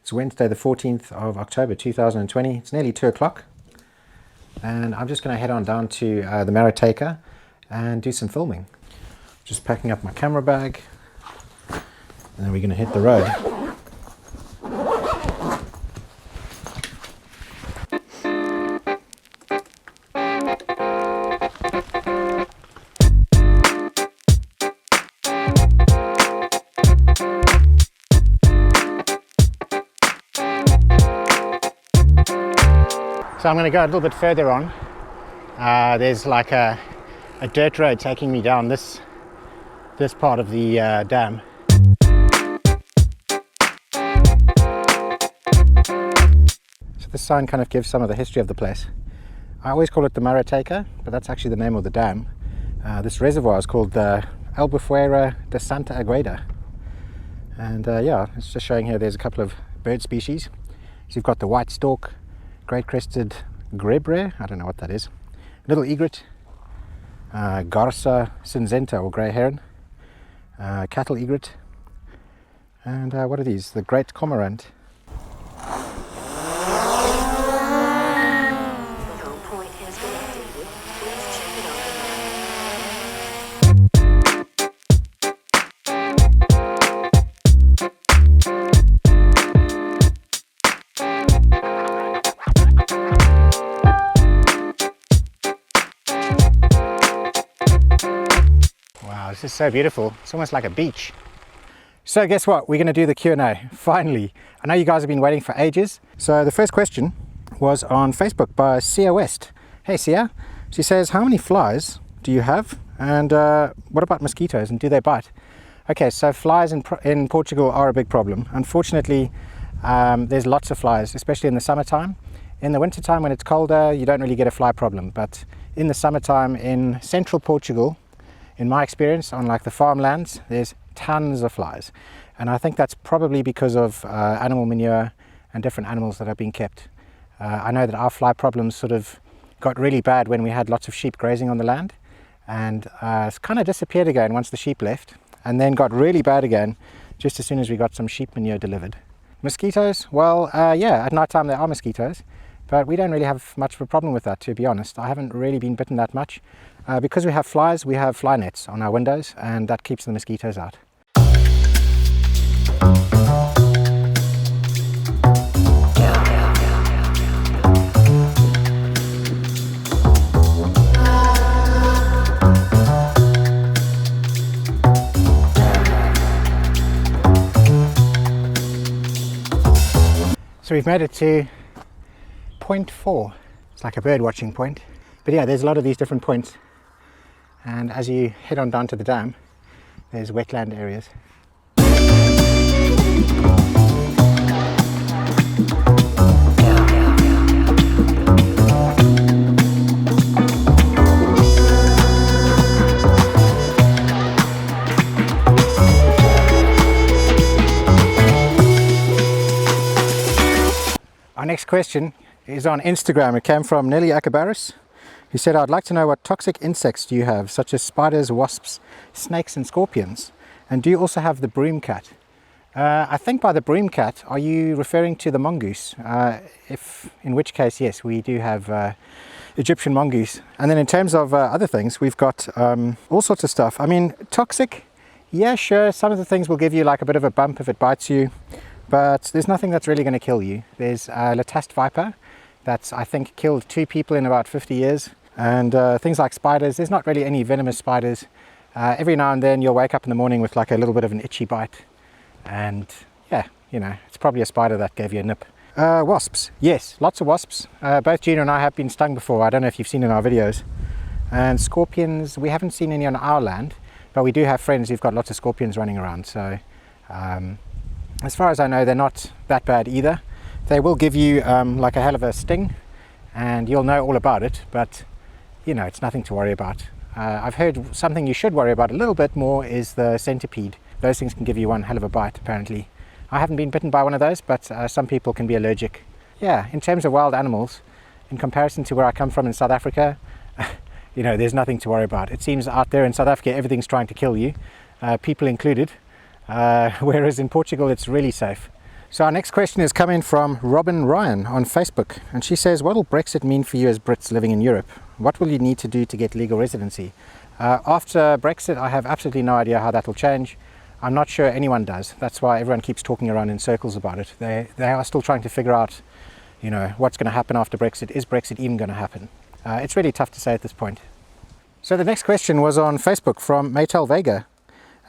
It's Wednesday the 14th of October 2020. It's nearly 2 o'clock and I'm just going to head on down to the Maritaker and do some filming. Just packing up my camera bag and then we're going to hit the road. So I'm going to go a little bit further on. There's like a dirt road taking me down this part of the dam. So this sign kind of gives some of the history of the place. I always call it the Maritaker, but that's actually the name of the dam. This reservoir is called the Albufeira de Santa Agueda. And yeah, it's just showing here there's a couple of bird species. So you've got the white stork, great crested grebre, I don't know what that is, little egret, garza cinzenta or grey heron, cattle egret, and what are these? The great cormorant. Wow, this is so beautiful. It's almost like a beach. So guess what? We're going to do the Q&A, finally. I know you guys have been waiting for ages. So the first question was on Facebook by Sia West. Hey Sia, she says, how many flies do you have? And what about mosquitoes and do they bite? Okay, so flies in Portugal are a big problem. Unfortunately, there's lots of flies, especially in the summertime. In the wintertime when it's colder, you don't really get a fly problem. But in the summertime in central Portugal, in my experience, on like the farmlands, there's tons of flies. And I think that's probably because of animal manure and different animals that are being kept. I know that our fly problems sort of got really bad when we had lots of sheep grazing on the land. And it's kind of disappeared again once the sheep left. And then got really bad again just as soon as we got some sheep manure delivered. Mosquitoes, well, yeah, at night time there are mosquitoes. But we don't really have much of a problem with that, to be honest. I haven't really been bitten that much. Because we have flies, we have fly nets on our windows, and that keeps the mosquitoes out. So we've made it to point 4. It's like a bird watching point. But yeah, there's a lot of these different points. And as you head on down to the dam, there's wetland areas. Our next question is on Instagram. It came from Nelly Akabaris. He said, I'd like to know what toxic insects do you have, such as spiders, wasps, snakes and scorpions? And do you also have the broom cat? I think by the broom cat, are you referring to the mongoose? In which case, yes, we do have Egyptian mongoose. And then in terms of other things, we've got all sorts of stuff. I mean, toxic, yeah, sure. Some of the things will give you like a bit of a bump if it bites you, but there's nothing that's really going to kill you. There's Latast viper. That's, I think, killed 2 people in about 50 years. And things like spiders, there's not really any venomous spiders. Every now and then you'll wake up in the morning with like a little bit of an itchy bite. And yeah, you know, it's probably a spider that gave you a nip. Wasps, yes, lots of wasps. Both Gina and I have been stung before. I don't know if you've seen in our videos. And scorpions, we haven't seen any on our land, but we do have friends who've got lots of scorpions running around. So as far as I know, they're not that bad either. They will give you like a hell of a sting and you'll know all about it, but you know, it's nothing to worry about. I've heard something you should worry about a little bit more is the centipede. Those things can give you one hell of a bite, apparently. I haven't been bitten by one of those, but some people can be allergic. Yeah, in terms of wild animals, in comparison to where I come from in South Africa, you know, there's nothing to worry about. It seems out there in South Africa, everything's trying to kill you, people included, whereas in Portugal, it's really safe. So our next question is coming from Robin Ryan on Facebook, and she says, what will Brexit mean for you as Brits living in Europe? What will you need to do to get legal residency? After Brexit, I have absolutely no idea how that will change. I'm not sure anyone does. That's why everyone keeps talking around in circles about it. They are still trying to figure out, you know, what's going to happen after Brexit. Is Brexit even going to happen? It's really tough to say at this point. So the next question was on Facebook from Maytel Vega.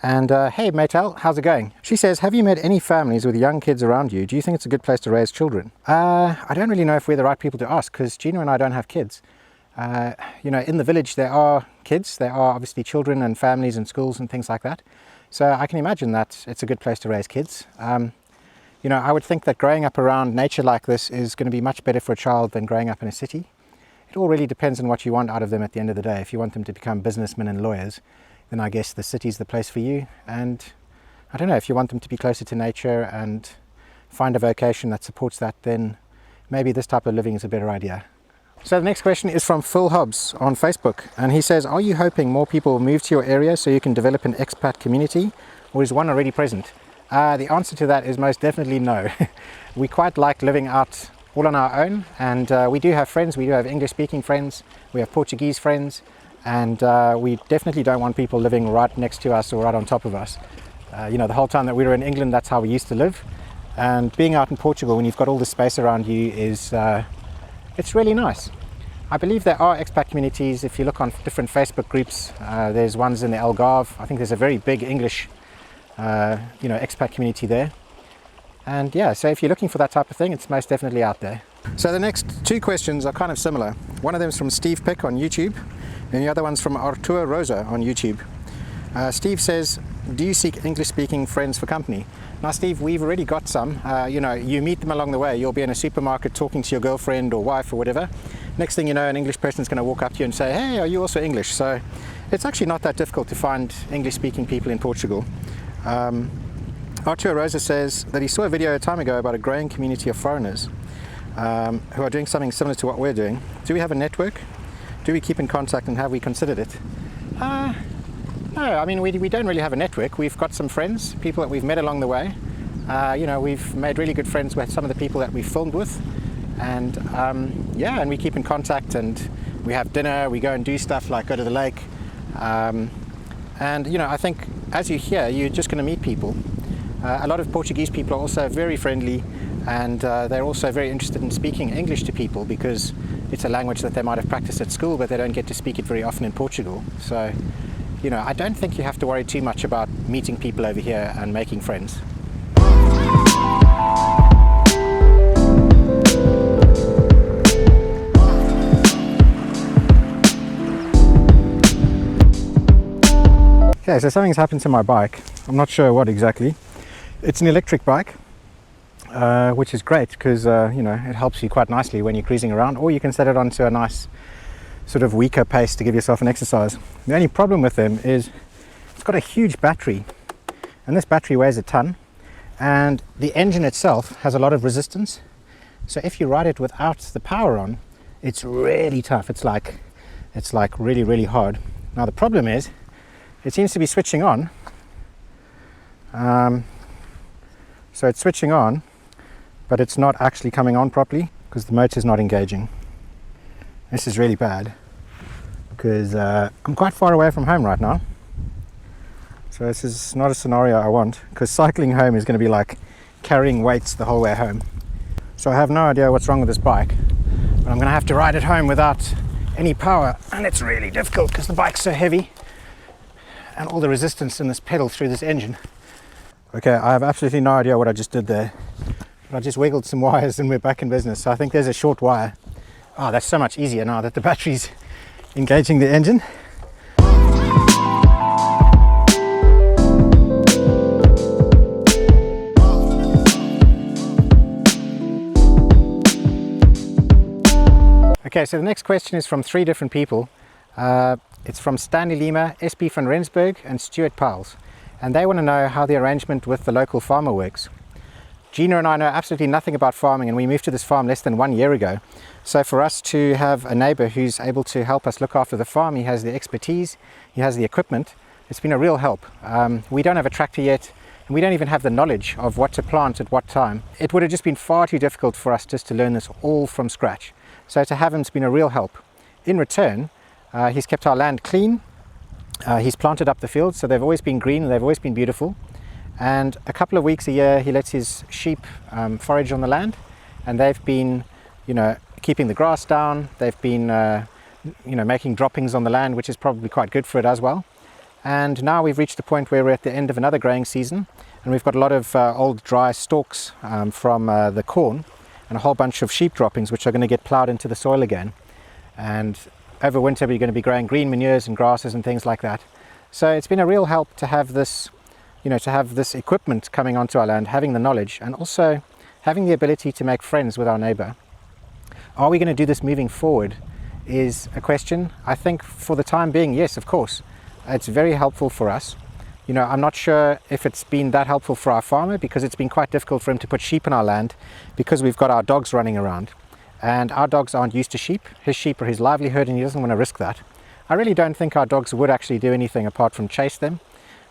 And hey Maytel, how's it going? She says, have you met any families with young kids around you? Do you think it's a good place to raise children? I don't really know if we're the right people to ask, because Gina and I don't have kids. You know, in the village there are kids, there are obviously children and families and schools and things like that. So I can imagine that it's a good place to raise kids. You know, I would think that growing up around nature like this is going to be much better for a child than growing up in a city. It all really depends on what you want out of them at the end of the day. If you want them to become businessmen and lawyers, then I guess the city's the place for you. And I don't know, if you want them to be closer to nature and find a vocation that supports that, then maybe this type of living is a better idea. So the next question is from Phil Hobbs on Facebook, and he says, are you hoping more people will move to your area so you can develop an expat community, or is one already present? The answer to that is most definitely no. We quite like living out all on our own, and we do have friends. We do have English speaking friends, we have Portuguese friends, and we definitely don't want people living right next to us or right on top of us. You know, the whole time that we were in England, that's how we used to live. And being out in Portugal, when you've got all the space around you, is it's really nice. I believe there are expat communities. If you look on different Facebook groups, there's ones in the Algarve. I think there's a very big English you know, expat community there. And yeah, so if you're looking for that type of thing, it's most definitely out there. So the next two questions are kind of similar. One of them is from Steve Pick on YouTube, and the other one's from Arturo Rosa on YouTube. Steve says, do you seek English-speaking friends for company? Now Steve, we've already got some. You know, you meet them along the way. You'll be in a supermarket talking to your girlfriend or wife or whatever. Next thing you know, an English person's going to walk up to you and say, hey, are you also English? So it's actually not that difficult to find English-speaking people in Portugal. Arturo Rosa says that he saw a video a time ago about a growing community of foreigners who are doing something similar to what we're doing. Do we have a network? Do we keep in contact, and have we considered it? No, I mean, we don't really have a network. We've got some friends, people that we've met along the way. You know, we've made really good friends with some of the people that we filmed with. And yeah, and we keep in contact, and we have dinner, we go and do stuff like go to the lake. And you know, I think as you're here, you're just going to meet people. A lot of Portuguese people are also very friendly, and they're also very interested in speaking English to people, because it's a language that they might have practiced at school, but they don't get to speak it very often in Portugal. So, you know, I don't think you have to worry too much about meeting people over here and making friends. Okay, so something's happened to my bike. I'm not sure what exactly. It's an electric bike, which is great because you know, it helps you quite nicely when you're cruising around, or you can set it onto a nice sort of weaker pace to give yourself an exercise. The only problem with them is it's got a huge battery, and this battery weighs a ton, and the engine itself has a lot of resistance. So if you ride it without the power on, it's really tough. It's like really, really hard. Now the problem is, it seems to be switching on. So it's switching on, but it's not actually coming on properly because the motor is not engaging. This is really bad because I'm quite far away from home right now. So this is not a scenario I want, because cycling home is going to be like carrying weights the whole way home. So I have no idea what's wrong with this bike, but I'm going to have to ride it home without any power, and it's really difficult because the bike's so heavy and all the resistance in this pedal through this engine. Okay, I have absolutely no idea what I just did there, but I just wiggled some wires and we're back in business. So I think there's a short wire. Oh, that's so much easier now that the battery's engaging the engine. Okay, so the next question is from three different people. It's from Stanley Lima, SP van Rensburg, and Stuart Piles. And they want to know how the arrangement with the local farmer works. Gina and I know absolutely nothing about farming, and we moved to this farm less than 1 year ago. So for us to have a neighbor who's able to help us look after the farm, he has the expertise, he has the equipment, it's been a real help. We don't have a tractor yet, and we don't even have the knowledge of what to plant at what time. It would have just been far too difficult for us just to learn this all from scratch. So to have him's been a real help. In return, he's kept our land clean. He's planted up the fields, so they've always been green and they've always been beautiful. And a couple of weeks a year he lets his sheep forage on the land, and they've been, you know, keeping the grass down. They've been you know, making droppings on the land, which is probably quite good for it as well. And now we've reached the point where we're at the end of another growing season, and we've got a lot of old dry stalks from the corn, and a whole bunch of sheep droppings which are going to get ploughed into the soil again. And over winter we're going to be growing green manures and grasses and things like that. So it's been a real help to have this, you know, to have this equipment coming onto our land, having the knowledge, and also having the ability to make friends with our neighbour. Are we going to do this moving forward is a question. I think for the time being, yes, of course. It's very helpful for us. You know, I'm not sure if it's been that helpful for our farmer, because it's been quite difficult for him to put sheep in our land because we've got our dogs running around. And our dogs aren't used to sheep. His sheep are his livelihood and he doesn't want to risk that. I really don't think our dogs would actually do anything apart from chase them.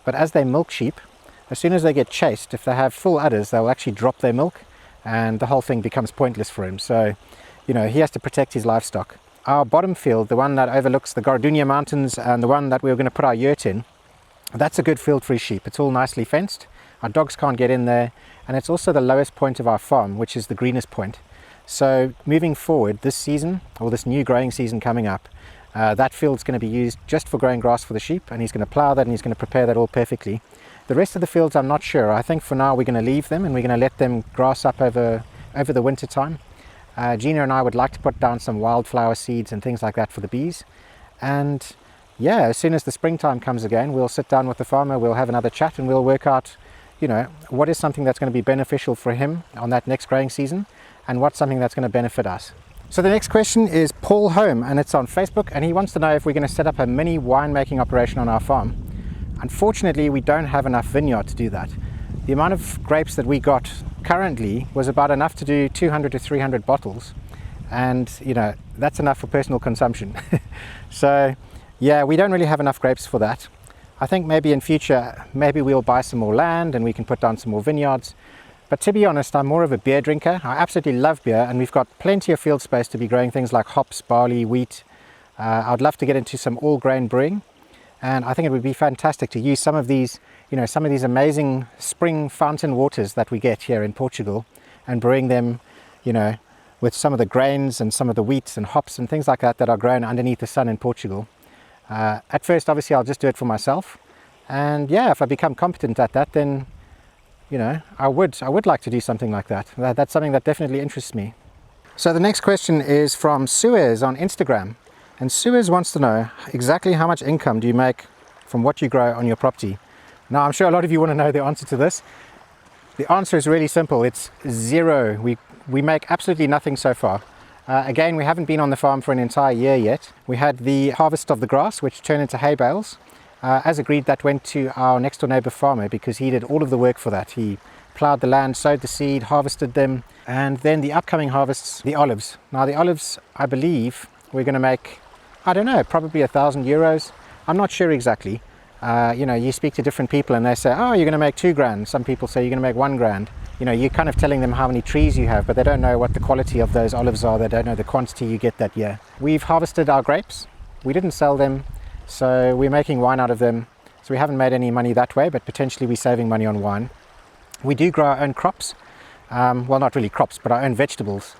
But as they milk sheep, as soon as they get chased, if they have full udders, they'll actually drop their milk and the whole thing becomes pointless for him. So, you know, he has to protect his livestock. Our bottom field, the one that overlooks the Gardenia Mountains and the one that we were going to put our yurt in, that's a good field for his sheep. It's all nicely fenced. Our dogs can't get in there, and it's also the lowest point of our farm, which is the greenest point. So moving forward this season, or this new growing season coming up, that field's going to be used just for growing grass for the sheep, and he's going to plough that and he's going to prepare that all perfectly. The rest of the fields I'm not sure. I think for now we're going to leave them and we're going to let them grass up over the winter time. Gina and I would like to put down some wildflower seeds and things like that for the bees. And yeah, as soon as the springtime comes again, we'll sit down with the farmer, we'll have another chat, and we'll work out, you know, what is something that's going to be beneficial for him on that next growing season, and what's something that's going to benefit us. So the next question is Paul Home, and it's on Facebook, and he wants to know if we're going to set up a mini winemaking operation on our farm. Unfortunately, we don't have enough vineyard to do that. The amount of grapes that we got currently was about enough to do 200 to 300 bottles, and you know, that's enough for personal consumption. So yeah, we don't really have enough grapes for that. I think maybe in future, maybe we'll buy some more land and we can put down some more vineyards. But to be honest, I'm more of a beer drinker. I absolutely love beer, and we've got plenty of field space to be growing things like hops, barley, wheat. I'd love to get into some all grain brewing, and I think it would be fantastic to use some of these, you know, some of these amazing spring fountain waters that we get here in Portugal, and brewing them, you know, with some of the grains and some of the wheats and hops and things like that that are grown underneath the sun in Portugal. At first, obviously, I'll just do it for myself, and yeah, if I become competent at that, then, you know, I would like to do something like that. That's something that definitely interests me. So the next question is from Suez on Instagram, and Suez wants to know exactly how much income do you make from what you grow on your property. Now, I'm sure a lot of you want to know the answer to this. The answer is really simple. It's zero. We make absolutely nothing so far. Again, we haven't been on the farm for an entire year yet. We had the harvest of the grass, which turned into hay bales. As agreed, that went to our next door neighbour farmer because he did all of the work for that. He ploughed the land, sowed the seed, harvested them, and then the upcoming harvests, the olives. Now the olives, I believe we're going to make, I don't know, probably €1,000. I'm not sure exactly. You know, you speak to different people and they say, oh, you're going to make £2,000. Some people say you're going to make £1,000. You know, you're kind of telling them how many trees you have, but they don't know what the quality of those olives are. They don't know the quantity you get that year. We've harvested our grapes. We didn't sell them, so we're making wine out of them. So we haven't made any money that way, but potentially we're saving money on wine. We do grow our own crops. Well, not really crops, but our own vegetables.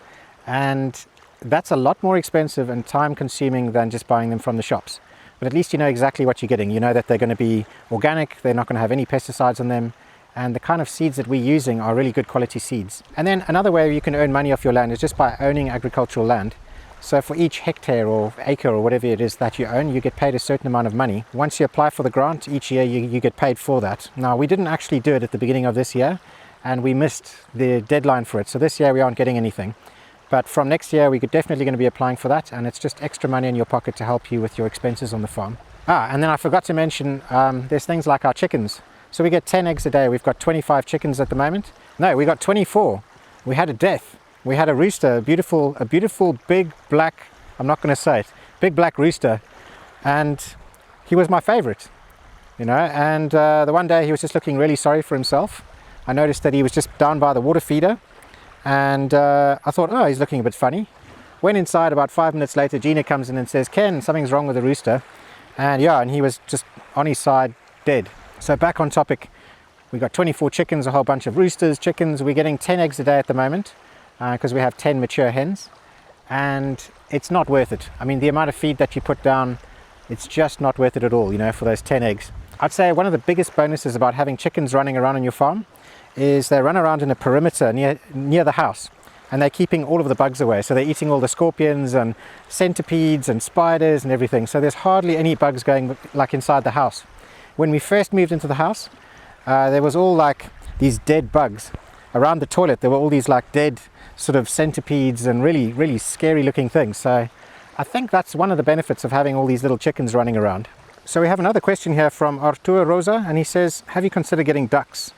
And that's a lot more expensive and time consuming than just buying them from the shops. But at least you know exactly what you're getting. You know that they're going to be organic, they're not going to have any pesticides on them, and the kind of seeds that we're using are really good quality seeds. And then another way you can earn money off your land is just by owning agricultural land. So for each hectare or acre or whatever it is that you own, you get paid a certain amount of money. Once you apply for the grant, each year you get paid for that. Now, we didn't actually do it at the beginning of this year, and we missed the deadline for it. So this year we aren't getting anything. But from next year, we're definitely going to be applying for that, and it's just extra money in your pocket to help you with your expenses on the farm. And then I forgot to mention, there's things like our chickens. So we get 10 eggs a day. We've got 25 chickens at the moment. No, we got 24. We had a death. We had a rooster, a beautiful big black, I'm not going to say it, big black rooster, and he was my favorite. you know. And the one day he was just looking really sorry for himself. I noticed that he was just down by the water feeder, and I thought, oh, he's looking a bit funny. Went inside. About 5 minutes later, Gina comes in and says, Ken, something's wrong with the rooster. And yeah, and he was just on his side, dead. So back on topic, we got 24 chickens, a whole bunch of roosters, chickens. We're getting 10 eggs a day at the moment because we have 10 mature hens, and it's not worth it. I mean, the amount of feed that you put down, it's just not worth it at all, you know, for those 10 eggs. I'd say one of the biggest bonuses about having chickens running around on your farm is they run around in a perimeter near the house, and they're keeping all of the bugs away. So they're eating all the scorpions and centipedes and spiders and everything. So there's hardly any bugs going like inside the house. When we first moved into the house, there was all like these dead bugs around the toilet. There were all these like dead sort of centipedes and really, really scary looking things. So I think that's one of the benefits of having all these little chickens running around. So we have another question here from Arturo Rosa, and he says, have you considered getting ducks?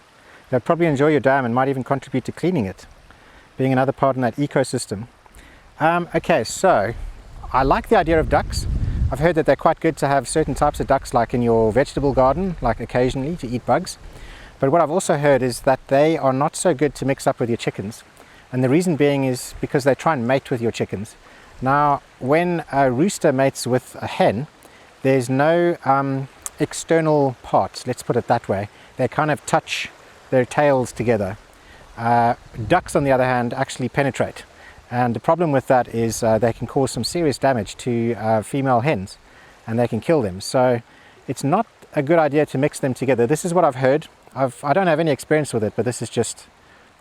They'll probably enjoy your dam and might even contribute to cleaning it, being another part in that ecosystem. Okay, so I like the idea of ducks. I've heard that they're quite good to have certain types of ducks, like in your vegetable garden, like occasionally to eat bugs. But what I've also heard is that they are not so good to mix up with your chickens. And the reason being is because they try and mate with your chickens. Now, when a rooster mates with a hen, there's no external parts, let's put it that way. They kind of touch their tails together. Ducks, on the other hand, actually penetrate. And the problem with that is they can cause some serious damage to female hens, and they can kill them. So it's not a good idea to mix them together. This is what I've heard. I don't have any experience with it, but this is just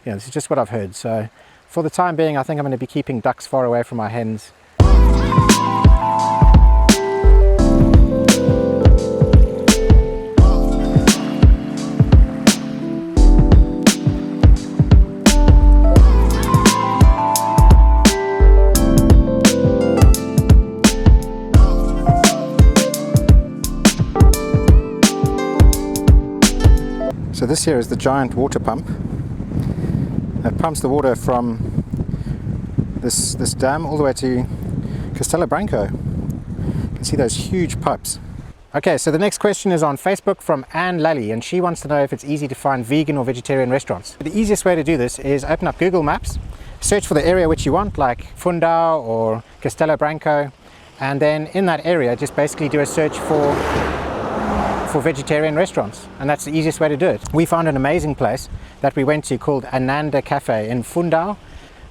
what I've heard. So for the time being, I think I'm going to be keeping ducks far away from my hens. So this here is the giant water pump that pumps the water from this dam all the way to Castelo Branco. You can see those huge pipes. Okay, so the next question is on Facebook from Anne Lally, and she wants to know if it's easy to find vegan or vegetarian restaurants. The easiest way to do this is open up Google Maps, search for the area which you want, like Fundão or Castelo Branco, and then in that area just basically do a search for vegetarian restaurants, and that's the easiest way to do it. We found an amazing place that we went to called Ananda Cafe in Fundão.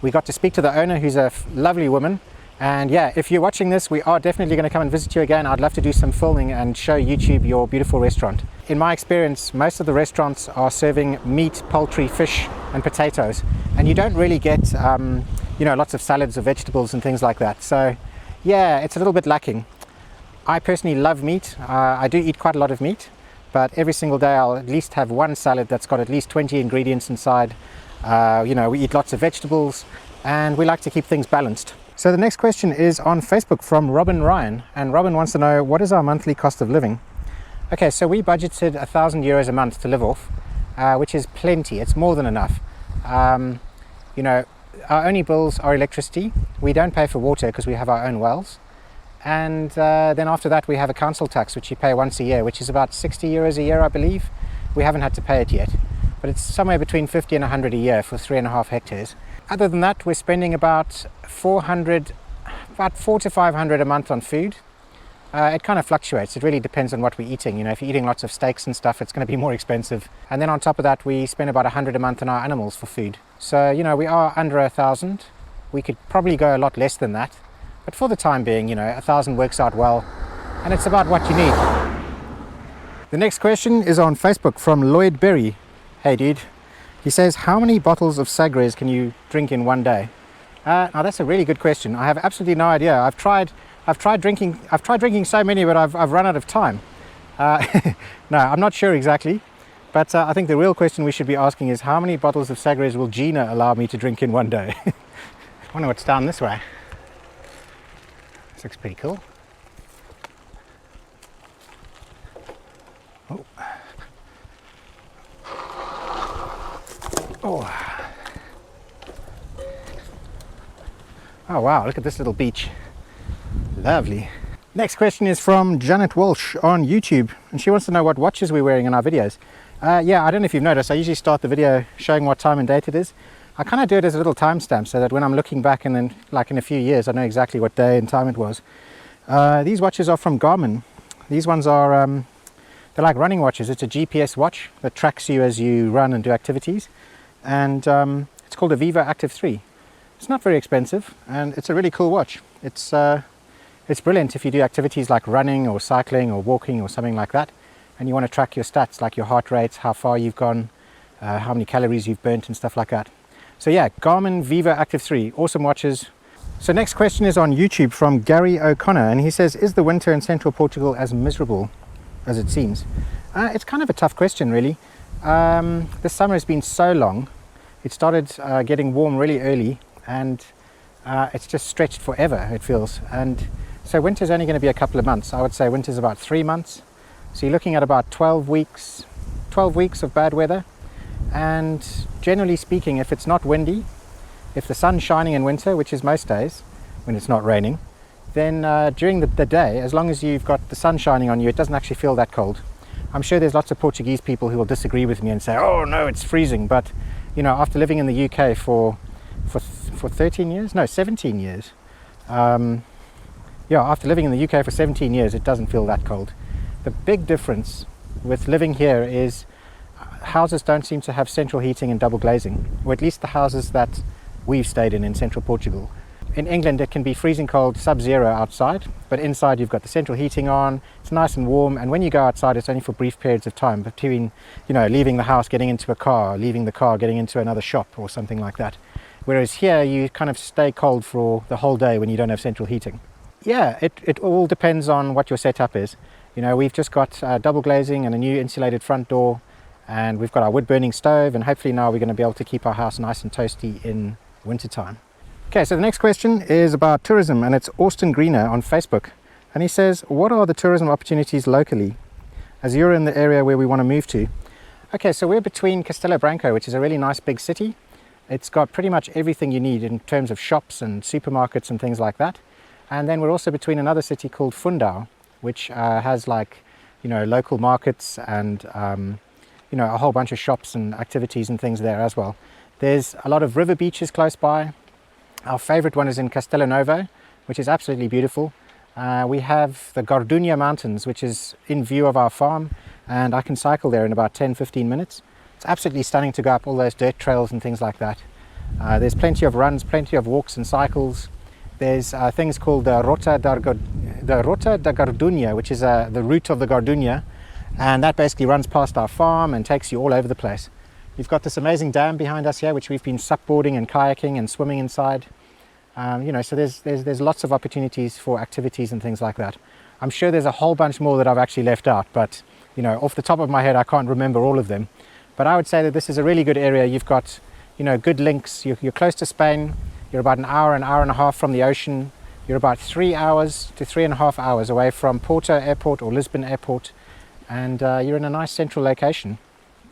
We got to speak to the owner, who's a lovely woman, and yeah, if you're watching this, we are definitely going to come and visit you again. I'd love to do some filming and show YouTube your beautiful restaurant. In my experience, most of the restaurants are serving meat, poultry, fish and potatoes, and you don't really get lots of salads or vegetables and things like that. So yeah, it's a little bit lacking. I personally love meat. I do eat quite a lot of meat, but every single day I'll at least have one salad that's got at least 20 ingredients inside. We eat lots of vegetables, and we like to keep things balanced. So the next question is on Facebook from Robin Ryan, and Robin wants to know, what is our monthly cost of living? Okay, so we budgeted €1,000 a month to live off, which is plenty. It's more than enough. Our only bills are electricity. We don't pay for water because we have our own wells. And then after that we have a council tax which you pay once a year, which is about €60 a year, I believe. We haven't had to pay it yet, but it's somewhere between 50 and 100 a year for 3.5 hectares. Other than that, we're spending about 400 to 500 a month on food. It kind of fluctuates. It really depends on what we're eating. If you're eating lots of steaks and stuff, it's going to be more expensive. And then on top of that, we spend about 100 a month on our animals for food. So we are under 1,000. We could probably go a lot less than that. But for the time being, 1,000 works out well, and it's about what you need. The next question is on Facebook from Lloyd Berry. Hey dude. He says, how many bottles of Sagres can you drink in one day? Now that's a really good question. I have absolutely no idea. I've tried drinking so many, but I've run out of time. No, I'm not sure exactly. But I think the real question we should be asking is, how many bottles of Sagres will Gina allow me to drink in one day? I wonder what's down this way. This looks pretty cool. Oh. Oh. Oh wow, look at this little beach. Lovely. Next question is from Janet Walsh on YouTube, and she wants to know what watches we're wearing in our videos. Yeah, I don't know if you've noticed, I usually start the video showing what time and date it is. I kind of do it as a little timestamp so that when I'm looking back and then like in a few years I know exactly what day and time it was. These watches are from Garmin. These ones are they're like running watches. It's a GPS watch that tracks you as you run and do activities, and it's called a Vivo Active 3. It's not very expensive and it's a really cool watch. It's brilliant if you do activities like running or cycling or walking or something like that, and you want to track your stats like your heart rate, how far you've gone, how many calories you've burnt and stuff like that. So yeah, Garmin Vivo Active 3, awesome watches. So next question is on YouTube from Gary O'Connor, and he says, is the winter in central Portugal as miserable as it seems? It's kind of a tough question really. This summer has been so long. It started getting warm really early, and it's just stretched forever, it feels. And so winter's only going to be a couple of months. I would say winter's about 3 months. So you're looking at about 12 weeks of bad weather. And generally speaking, if it's not windy, if the sun's shining in winter, which is most days when it's not raining, then during the day, as long as you've got the sun shining on you, it doesn't actually feel that cold. I'm sure there's lots of Portuguese people who will disagree with me and say, oh no, it's freezing. But you know, after living in the UK for 13 years, no, 17 years, yeah, after living in the UK for 17 years, it doesn't feel that cold. The big difference with living here is houses don't seem to have central heating and double glazing, or at least the houses that we've stayed in central Portugal. In England it can be freezing cold, sub-zero outside, but inside you've got the central heating on, it's nice and warm, and when you go outside it's only for brief periods of time between, you know, leaving the house, getting into a car, leaving the car, getting into another shop or something like that. Whereas here you kind of stay cold for the whole day when you don't have central heating. Yeah, it all depends on what your setup is. You know, we've just got double glazing and a new insulated front door, and we've got our wood burning stove, and hopefully now we're going to be able to keep our house nice and toasty in wintertime. Okay, so the next question is about tourism, and it's Austin Greener on Facebook, and he says, what are the tourism opportunities locally as you're in the area where we want to move to? Okay, so we're between Castelo Branco, which is a really nice big city. It's got pretty much everything you need in terms of shops and supermarkets and things like that. And then we're also between another city called Fundão, which has, like, you know, local markets and you know, a whole bunch of shops and activities and things there as well. There's a lot of river beaches close by. Our favorite one is in Castelo Novo, which is absolutely beautiful. We have the Gardunha Mountains, which is in view of our farm, and I can cycle there in about 10-15 minutes. It's absolutely stunning to go up all those dirt trails and things like that. There's plenty of runs, plenty of walks and cycles. There's things called the Rota da Gardunha, which is the route of the Gardunha, and that basically runs past our farm and takes you all over the place. You've got this amazing dam behind us here, which we've been supboarding and kayaking and swimming inside. You know, so there's lots of opportunities for activities and things like that. I'm sure there's a whole bunch more that I've actually left out, but you know, off the top of my head I can't remember all of them. But I would say that this is a really good area. You've got, you know, good links. You're close to Spain. You're about an hour and a half from the ocean. You're about 3 hours to 3.5 hours away from Porto Airport or Lisbon Airport, and you're in a nice central location.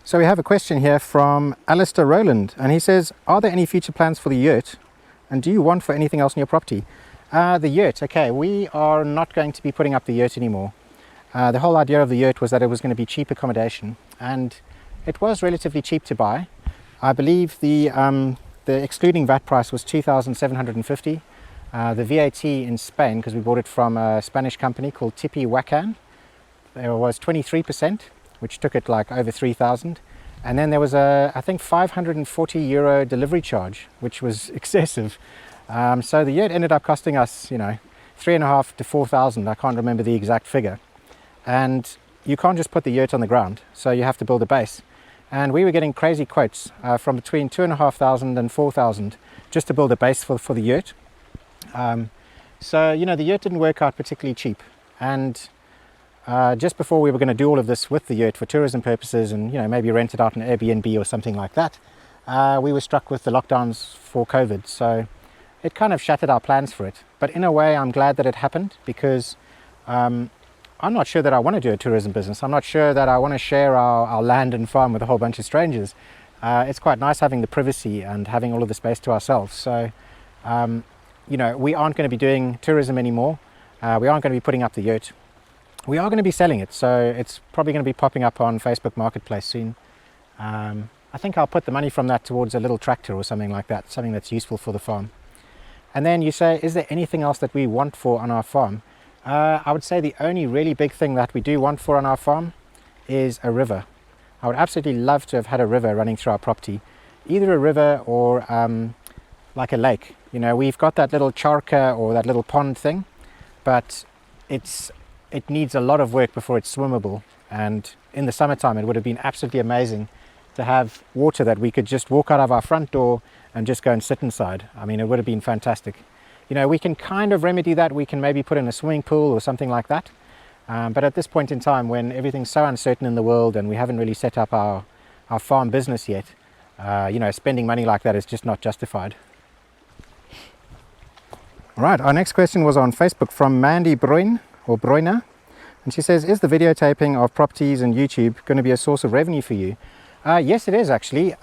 So we have a question here from Alistair Rowland, and he says, are there any future plans for the yurt, and do you want for anything else in your property? The yurt, okay, we are not going to be putting up the yurt anymore. The whole idea of the yurt was that it was going to be cheap accommodation, and it was relatively cheap to buy. I believe the excluding VAT price was 2,750. The VAT in Spain, because we bought it from a Spanish company called Tipi Wacan, there was 23%, which took it like over 3,000. And then there was a, I think, €540 delivery charge, which was excessive. So the yurt ended up costing us, you know, 3,500 to 4,000. I can't remember the exact figure. And you can't just put the yurt on the ground, so you have to build a base. And we were getting crazy quotes from between 2,500 and 4,000 just to build a base for the yurt. So, you know, the yurt didn't work out particularly cheap. And just before we were going to do all of this with the yurt for tourism purposes and, you know, maybe rent it out an Airbnb or something like that, we were struck with the lockdowns for COVID. So it kind of shattered our plans for it. But in a way, I'm glad that it happened, because I'm not sure that I want to do a tourism business. I'm not sure that I want to share our land and farm with a whole bunch of strangers. It's quite nice having the privacy and having all of the space to ourselves. So, you know, we aren't going to be doing tourism anymore. We aren't going to be putting up the yurt. We are going to be selling it, so it's probably going to be popping up on Facebook Marketplace soon. I think I'll put the money from that towards a little tractor or something like that, something that's useful for the farm. And then you say, is there anything else that we want for on our farm? I would say the only really big thing that we do want for on our farm is a river. I would absolutely love to have had a river running through our property, either a river or like a lake. You know, we've got that little charka or that little pond thing, but it needs a lot of work before it's swimmable. And in the summertime, it would have been absolutely amazing to have water that we could just walk out of our front door and just go and sit inside. I mean, it would have been fantastic. You know, we can kind of remedy that. We can maybe put in a swimming pool or something like that. But at this point in time, when everything's so uncertain in the world and we haven't really set up our farm business yet, you know, spending money like that is just not justified. All right, our next question was on Facebook from Mandy Bruin, or Bruiner. And she says, is the videotaping of properties and YouTube going to be a source of revenue for you? Yes, it is actually.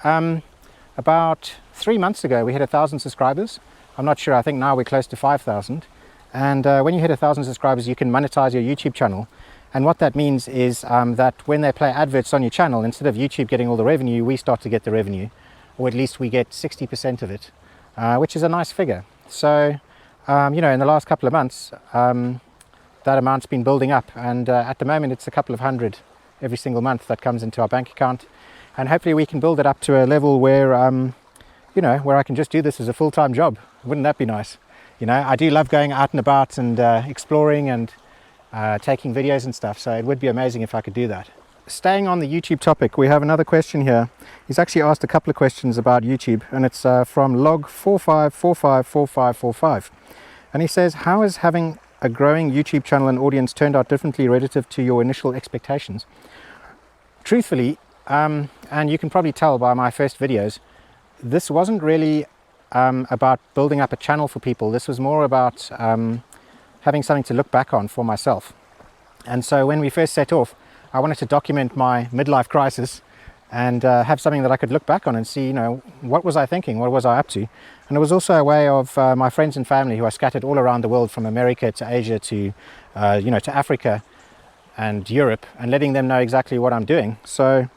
About 3 months ago, we hit 1,000 subscribers. I'm not sure, I think now we're close to 5,000. And when you hit 1,000 subscribers, you can monetize your YouTube channel. And what that means is that when they play adverts on your channel, instead of YouTube getting all the revenue, we start to get the revenue, or at least we get 60% of it, which is a nice figure. So, you know, in the last couple of months, that amount's been building up, and at the moment it's a couple of hundred every single month that comes into our bank account. And hopefully we can build it up to a level where, you know, where I can just do this as a full-time job. Wouldn't that be nice? You know, I do love going out and about and exploring and taking videos and stuff, so it would be amazing if I could do that. Staying on the YouTube topic, we have another question here. He's actually asked a couple of questions about YouTube, and it's from log 45454545. And he says, how is having a growing YouTube channel and audience turned out differently relative to your initial expectations? Truthfully, and you can probably tell by my first videos, this wasn't really about building up a channel for people. This was more about having something to look back on for myself. And so when we first set off, I wanted to document my midlife crisis and have something that I could look back on and see, you know, what was I thinking, what was I up to? And it was also a way of my friends and family who are scattered all around the world, from America to Asia to, you know, to Africa and Europe, and letting them know exactly what I'm doing. So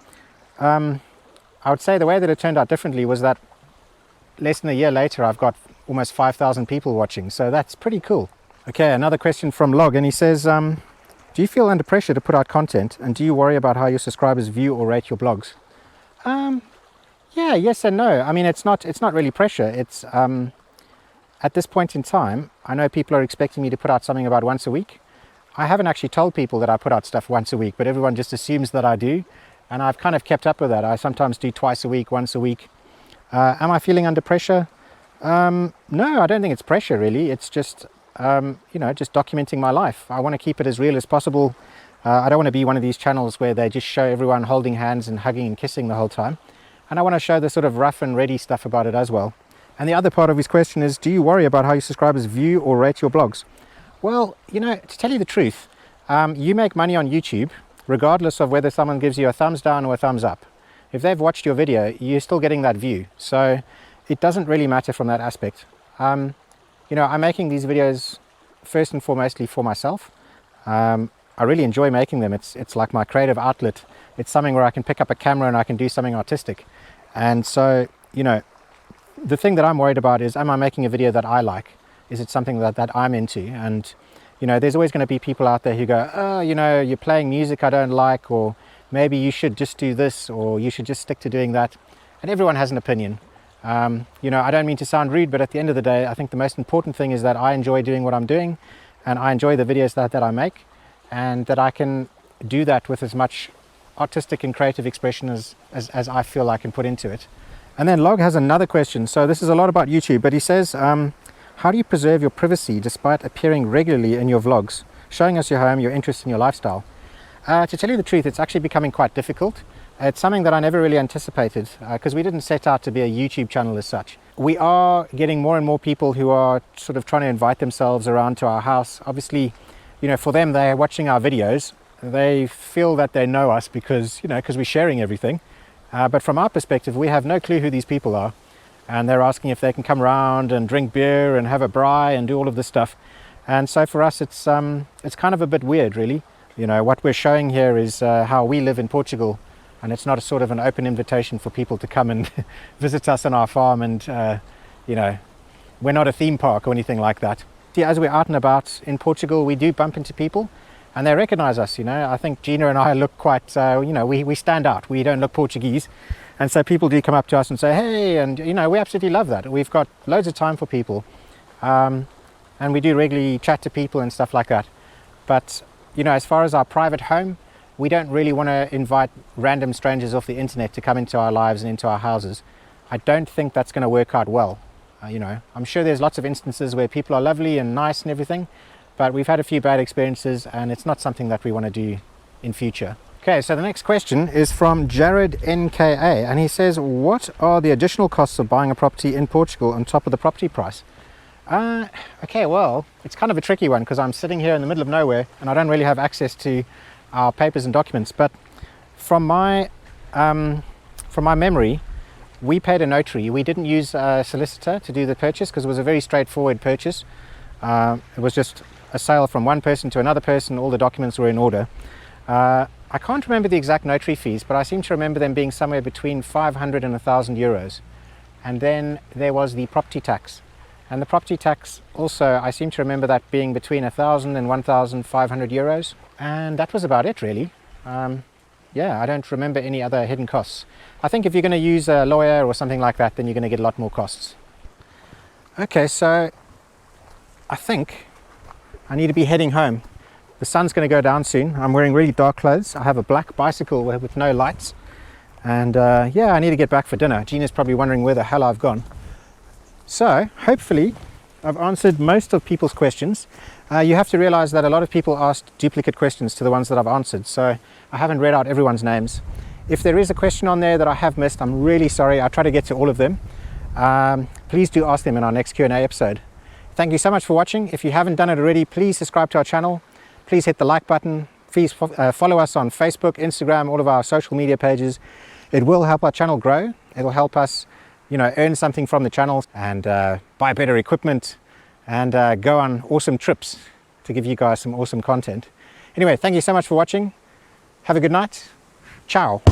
I would say the way that it turned out differently was that less than a year later, I've got almost 5,000 people watching. So that's pretty cool. Okay, another question from Log, and he says, do you feel under pressure to put out content, and do you worry about how your subscribers view or rate your blogs? Yeah, yes and no. I mean, it's not really pressure. It's at this point in time, I know people are expecting me to put out something about once a week. I haven't actually told people that I put out stuff once a week, but everyone just assumes that I do, and I've kind of kept up with that. I sometimes do twice a week, once a week. Am I feeling under pressure? No, I don't think it's pressure really. It's just you know, just documenting my life. I want to keep it as real as possible. I don't want to be one of these channels where they just show everyone holding hands and hugging and kissing the whole time. And I want to show the sort of rough and ready stuff about it as well. And the other part of his question is, do you worry about how your subscribers view or rate your blogs? Well, you know, to tell you the truth, you make money on YouTube regardless of whether someone gives you a thumbs down or a thumbs up. If they've watched your video, you're still getting that view. So it doesn't really matter from that aspect. You know, I'm making these videos first and foremostly for myself. I really enjoy making them. It's like my creative outlet. It's something where I can pick up a camera and I can do something artistic. And so, you know, the thing that I'm worried about is, am I making a video that I like? Is it something that I'm into? And, you know, there's always going to be people out there who go, oh, you know, you're playing music I don't like, or maybe you should just do this, or you should just stick to doing that. And everyone has an opinion. You know, I don't mean to sound rude, but at the end of the day, I think the most important thing is that I enjoy doing what I'm doing, and I enjoy the videos that I make, and that I can do that with as much artistic and creative expression as I feel I can put into it. And then Log has another question. So this is a lot about YouTube, but he says, how do you preserve your privacy despite appearing regularly in your vlogs, showing us your home, your interests and your lifestyle? To tell you the truth, it's actually becoming quite difficult. It's something that I never really anticipated, because we didn't set out to be a YouTube channel as such. We are getting more and more people who are sort of trying to invite themselves around to our house. Obviously, you know, for them, they're watching our videos. They feel that they know us because, you know, because we're sharing everything. But from our perspective, we have no clue who these people are. And they're asking if they can come around and drink beer and have a braai and do all of this stuff. And so for us, it's kind of a bit weird, really. You know, what we're showing here is how we live in Portugal, and it's not a sort of an open invitation for people to come and visit us on our farm. And you know, we're not a theme park or anything like that. See, as we're out and about in Portugal, we do bump into people, and they recognize us. You know, I think Gina and I look quite, you know, we stand out. We don't look Portuguese, and so people do come up to us and say, hey, and you know, we absolutely love that. We've got loads of time for people. And we do regularly chat to people and stuff like that. But, you know, as far as our private home, we don't really want to invite random strangers off the internet to come into our lives and into our houses. I don't think that's going to work out well. You know, I'm sure there's lots of instances where people are lovely and nice and everything, but we've had a few bad experiences, and it's not something that we want to do in future. Okay, so the next question is from Jared NKA, and he says, what are the additional costs of buying a property in Portugal on top of the property price? Okay, well, it's kind of a tricky one because I'm sitting here in the middle of nowhere and I don't really have access to our papers and documents. But from my memory, we paid a notary. We didn't use a solicitor to do the purchase because it was a very straightforward purchase. It was just a sale from one person to another person. All the documents were in order. I can't remember the exact notary fees, but I seem to remember them being somewhere between 500 and 1,000 euros. And then there was the property tax. And the property tax also, I seem to remember that being between 1,000 and 1,500 euros. And that was about it, really. Yeah, I don't remember any other hidden costs. I think if you're going to use a lawyer or something like that, then you're going to get a lot more costs. Okay, so I think I need to be heading home. The sun's going to go down soon. I'm wearing really dark clothes. I have a black bicycle with no lights. And yeah, I need to get back for dinner. Gina's probably wondering where the hell I've gone. So hopefully I've answered most of people's questions. You have to realize that a lot of people asked duplicate questions to the ones that I've answered, so I haven't read out everyone's names. If there is a question on there that I have missed, I'm really sorry. I try to get to all of them. Please do ask them in our next Q&A episode. Thank you so much for watching. If you haven't done it already, please subscribe to our channel. Please hit the like button. Please follow us on Facebook, Instagram, all of our social media pages. It will help our channel grow. It will help us, you know, earn something from the channel and buy better equipment and go on awesome trips to give you guys some awesome content. Anyway, thank you so much for watching. Have a good night. Ciao.